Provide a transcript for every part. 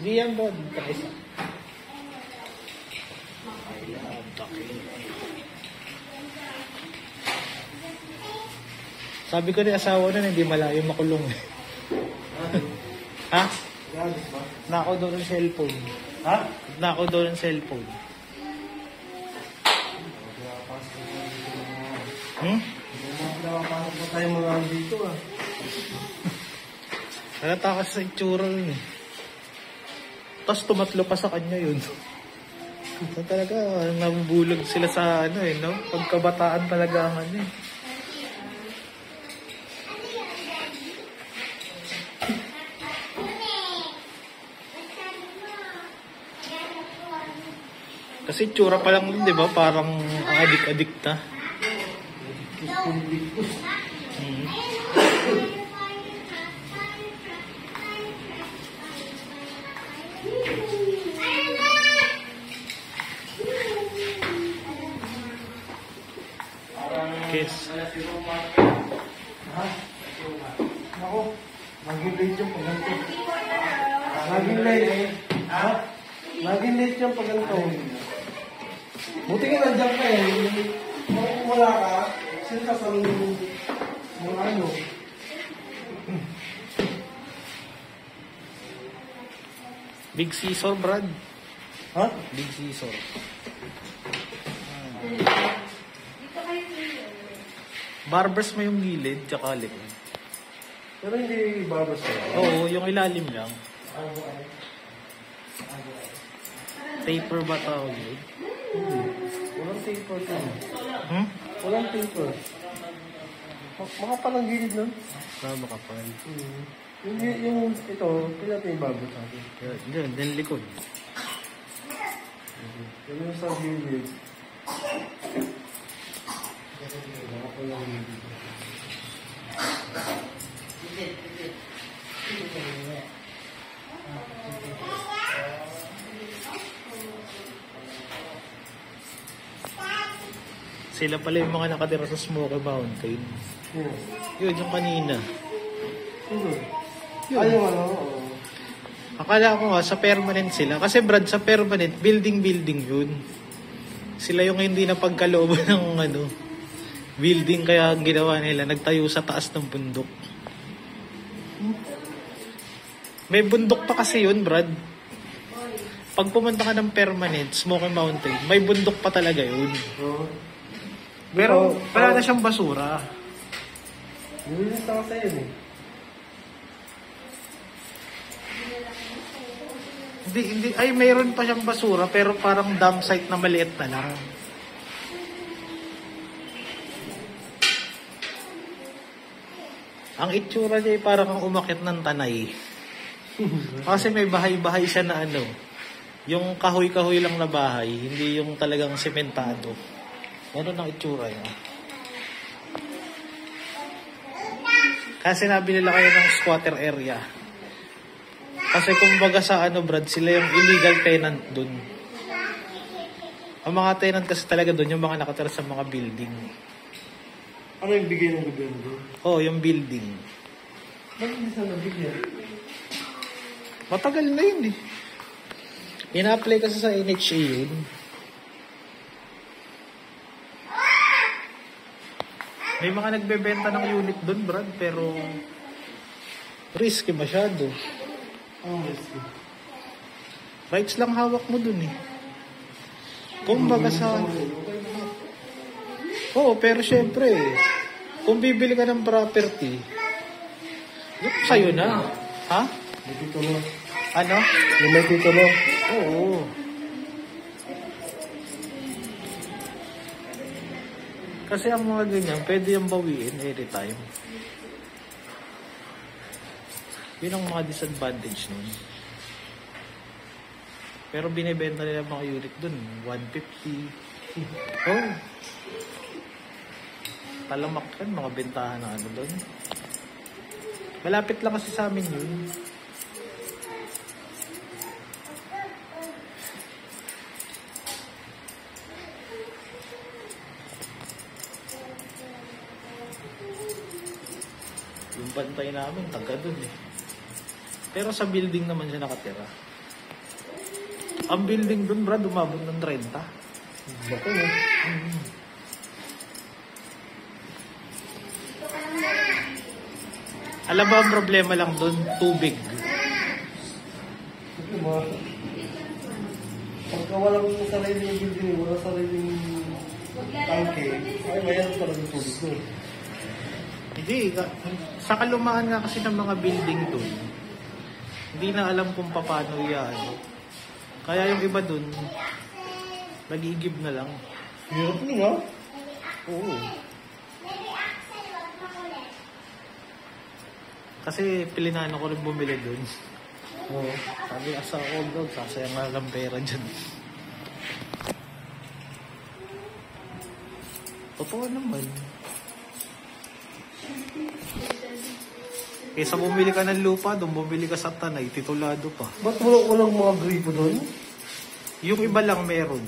Hindi yan ba? Isa. Ayan, takil. Sabi ko ni asawa na hindi malayo makulong. Ha? Nako doon ng cellphone. Ha? Nako doon ng cellphone. Nakapasok pa tayo mga dito ah. Nagatakas sa itsura yun eh. Tapos tumatlo pa sa kanya yun. So, talaga, nabubulag sila sa ano eh, no? Pagkabataan talaga ang ano eh. Kasi itsura pa lang, di ba? Parang adik-adik na. Kiss. Ha? Ako, maging late yung pagganto. Maging late. Ha? Maging late yung pagganto. Buti ka nandiyan ka eh. Kung wala ka, sila sa mga ano. Big scissor, Brad. Ha? Big scissor. Barbers mo yung gilid, tsaka likod. Pero hindi babas ka. Oo, yung ilalim lang. Taper ba tawag yun? Walang paper to. Hmm? Walang paper. Makapal ang gilid nun. Saba ka pa. Yung ito, pinatay yung babas natin. Yun, din likod. Yung sa gilid. Makapal ang gilid. Sila pala yung mga nakatira sa Smoky Mountain. Yun, yung kanina. Yun. Ay, yung ano, Akala ko nga, sa permanent sila. Kasi Brad, sa permanent, building yun. Sila yung hindi na pagkalooban ng ano, building, kaya ang ginawa nila, nagtayo sa taas ng bundok. May bundok pa kasi yun, Brad. Pag pumunta ka ng permanent, Smoky Mountain, may bundok pa talaga yun. Pero wala na siyang basura. Nililis ako sa yun eh. Hindi, ay mayroon pa siyang basura pero parang dump site na maliit na lang. Ang itsura niya ay parang ang umakyat ng tanay. Kasi may bahay-bahay siya na ano, yung kahoy-kahoy lang na bahay, hindi yung talagang sementado. Ano ang itsura niya? Kasi sinabi nila kayo ng squatter area. Kasi kumbaga sa ano, Brad, sila yung illegal tenant dun. Ang mga tenant kasi talaga dun, yung mga nakatira sa mga building. Ano yung bigay ng gobyerno doon? Oo, yung building. Bakit hindi sila nabigyan? Matagal na yun eh. Ina-apply kasi sa NHA yun. May mga nagbebenta ng unit dun, Brad, pero risky masyado. Risky. Rights lang hawak mo dun eh. Kumbaga sa... Oo, pero syempre, kung bibili ka ng property, yun sa'yo na. Ha? May titulo. Ano? Yung may titulo. Oo. Kasi ang mga ganyan, pwede yung bawiin anytime. Yun ang mga disadvantage nun. Pero binibenta nila mga unit dun, 150. Oh. Talamak yan, mga bentahan na ano dun. Malapit lang kasi sa amin yun. Yung bantay namin, taga dun eh. Pero sa building naman siya nakatira. Ang building dun, Brad, umabot ng 30. Bako mo. Alam ba ang problema lang dun? Tubig. Ito ba? Pagka walang sariling building, walang sariling tangke, ay mayroon talaga tubig doon. Hindi. Sa kalumaan nga kasi ng mga building dun, hindi na alam kung paano yan. Kaya yung iba dun, nagigib na lang. Hirap mo nga. Oo. Kasi pilinano ko rin bumili dun. Oo. Sabi asa old dog, sasayang nga lang pera dyan. Totoo naman. Kaysa bumili ka ng lupa, doon bumili ka sa tanay, titulado pa. Ba't walang mga gripo doon? Yung iba lang meron.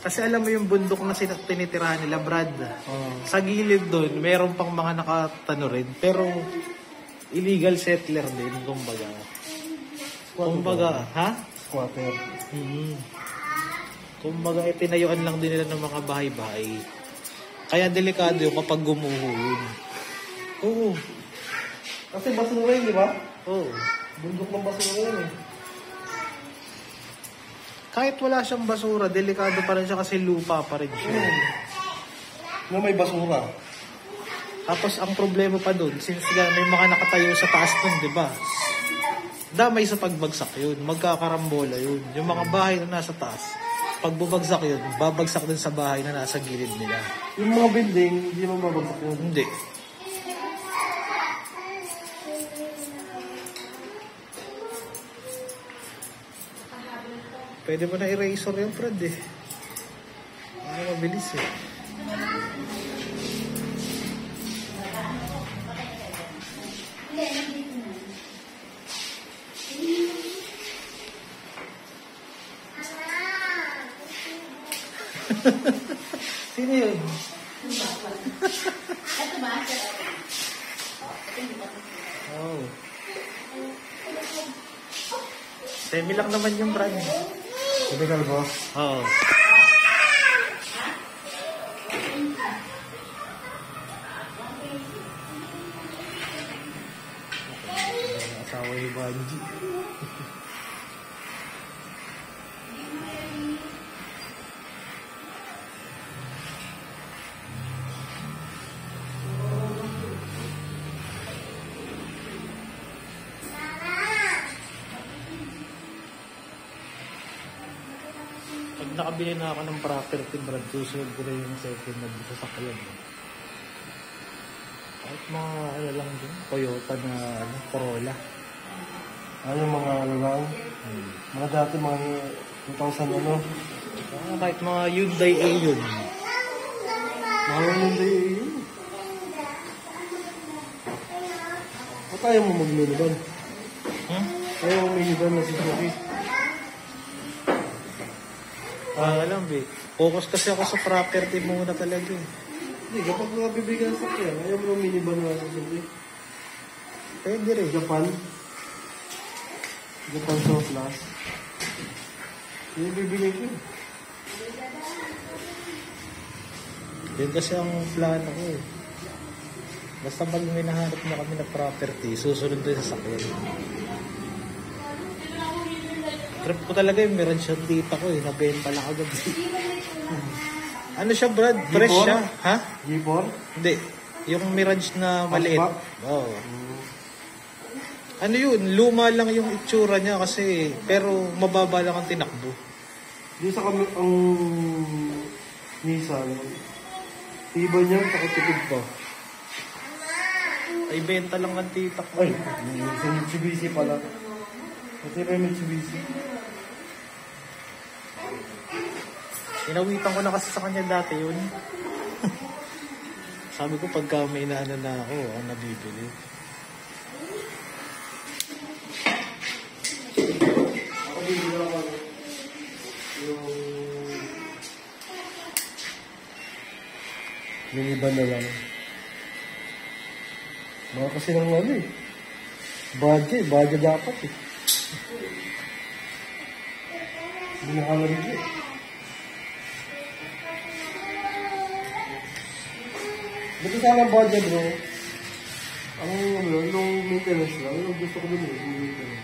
Kasi alam mo yung bundok na tinitirahan nila, Brad. Sa gilid doon, meron pang mga nakatano rin. Pero illegal settler din, kumbaga. Kumbaga, ha? Squatter. Kumbaga, itinayuan lang din nila ng mga bahay-bahay. Kaya delikado yung kapag gumuho yun. Oo. Kasi basura yun, di ba? Oo. Bundok ng basura yun eh. Kahit wala siyang basura, delikado pa rin siya kasi lupa pa rin siya. Na may basura. Tapos ang problema pa doon, since may mga nakatayo sa taas nun, di ba? Damay sa pagbagsak yun, magkakarambola yun. Yung mga bahay na nasa taas, pag bubagsak yun, babagsak din sa bahay na nasa gilid nila. Yung mga building, hindi naman babagsak yun. Hindi. Pwede mo na eraser yung Brad eh. Ano mabilis eh. Sino yun? Oh. Semi lang naman yung Brad. Typical ba? Oo. Asawa ni Banji. Pag nakabili na ako ng property, Brad, susunod ko rin yung second na sasakyan. Kahit mga ano lang din, Toyota na Corolla. Ano mga ano lang? Mga dati mga 2000 ano? Kahit mga Hyundai Ion. Mga Hyundai yun. Ba't ayaw mo mag-minivan? Ayaw mo minivan na Suzuki? Alam eh. Focus kasi ako sa property muna talaga eh. Hindi, kapag nabibigyan sa kaya, ayaw mo ng minivan na Suzuki? Pwede rin. Japan surplus. Yung bibili ko. Yun kasi ang plano ko eh. Basta pag may nahanap na kami na property, susunod doon sa sakyan. Trip ko talaga yung Mirage yung tita ko eh. Nabenta lang agad. Ano siya, Brad? Fresh siya. Ha? G4? Hindi. Yung Mirage na maliit. Oo. Ano yun? Luma lang yung itsura niya kasi pero mababa lang ang tinakbo. Di sa kami ang Nissan. Iba niya, takot-tipid pa. Ay, benta lang ang tita ko. Ay, sa Mitsubishi pala. Kasi may Mitsubishi. Inawitan ko na kasi sa kanya dati yun. Sabi ko pagka may inaano na ako, ang nabibili. Ako bibili ako yung minivan na lang. Mga kasi ng ano eh. Budget dapat eh. Hindi nakalagay eh. Buti sana budget bro. Nung maintenance lang, yung gusto ko din eh, yung maintenance.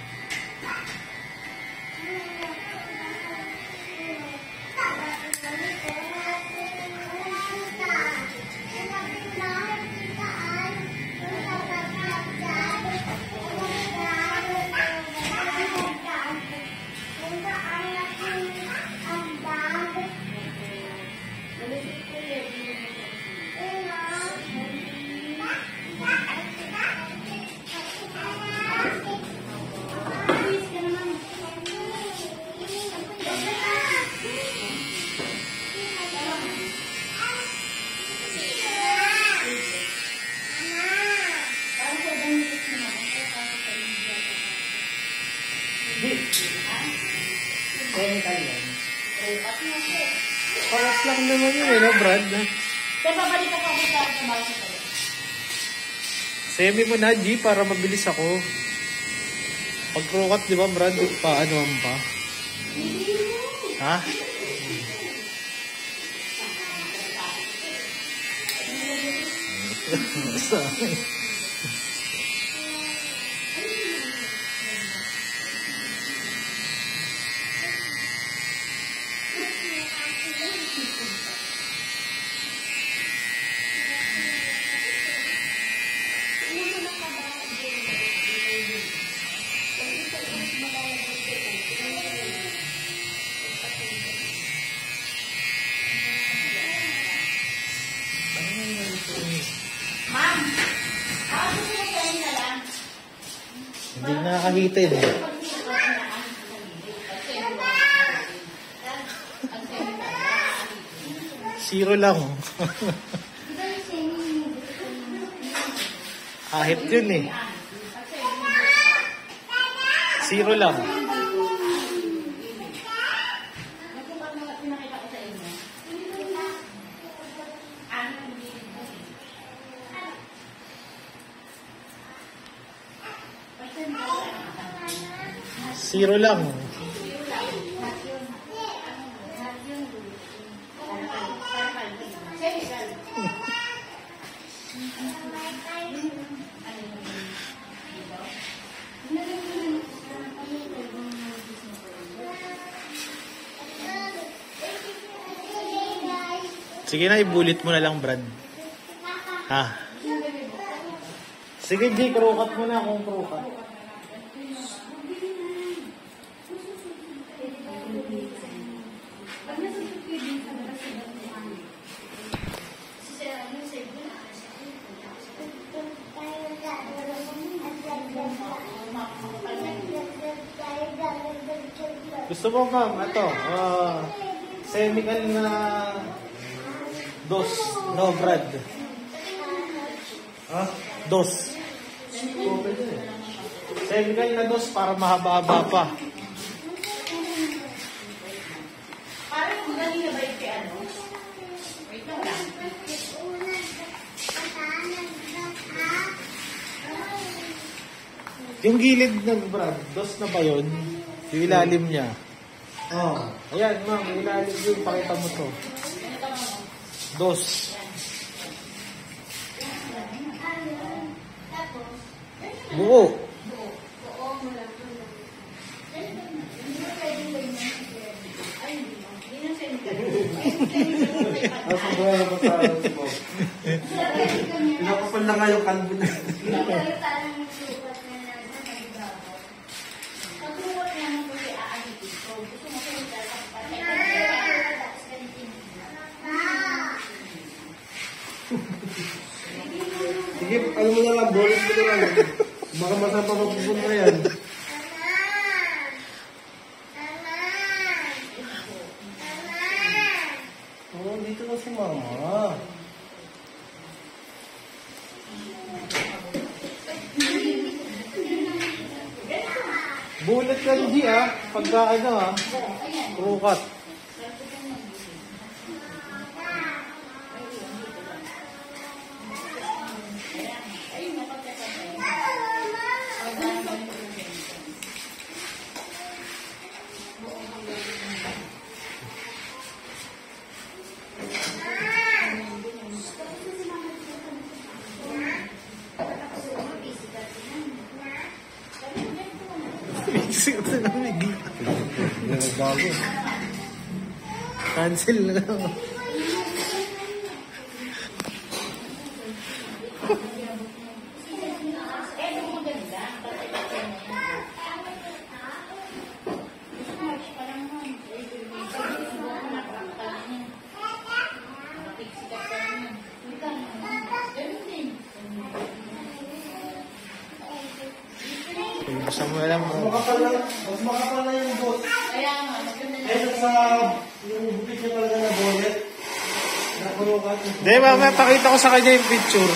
Paras lang naman yun eh, no, Brad? Kaya babalik ako sa trabaho sa kayo. Semi mo na, G, para mabilis ako. Pag krokat, di ba, Brad? Paano pa? Ha? Ma'am, gusto mo kayo na lang? Hindi nakakahitin eh. Zero lang. Ahit yun eh. Zero lang. Zero lang. Sige na, ibulit mo na lang, Brad. Ha? Sige, G, krokat mo na kung krokat. Gusto mo, ma'am, ito, semical na dos, no, Brad? Ha? Dos. Semical na dos para mahaba-haba pa. Parang kung galing na ba yung kay ano? Wait lang lang. Yung gilid ng Brad, dos na ba yun? Yung ilalim niya. Oh. Ayan, ma'am, yung ilalim yun, pakita mo to. Dos. Buo. Ang buhay ko sa mo. Pinakapal na nga yung kanbo na. Sige, ano mo na lang, bonus mo na lang. Baka masang pa mapupunta yan. Oh, dito na si Mama. Bulat ka rin, G, ah. Pagka, ano, ah. Krokat. Sikat na namin. Bago. Cancel na lang. Basta mo alam mo. Mas makapal na yung boss. Kaya nga, maganda na. Kaya sa yung bukit niya talaga na bonnet. Nakurukat. Hindi, mamaya pakita ko sa kanya yung picture.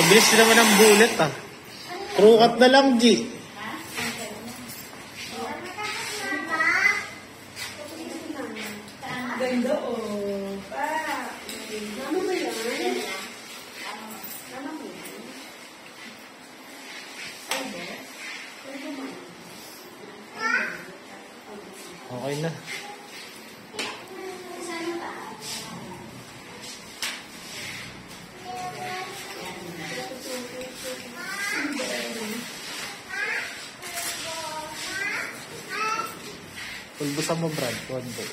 Mabilis naman ang bullet ah. Krukat na lang, G. Ganda oh. Mama mo yan? Mama mo yan? Okay na. Pulbusan mo, Brad. One day.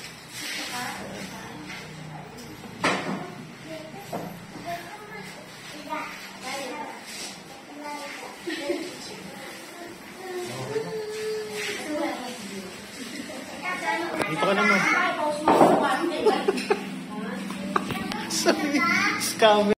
Dito ka naman. Sorry. Scammer.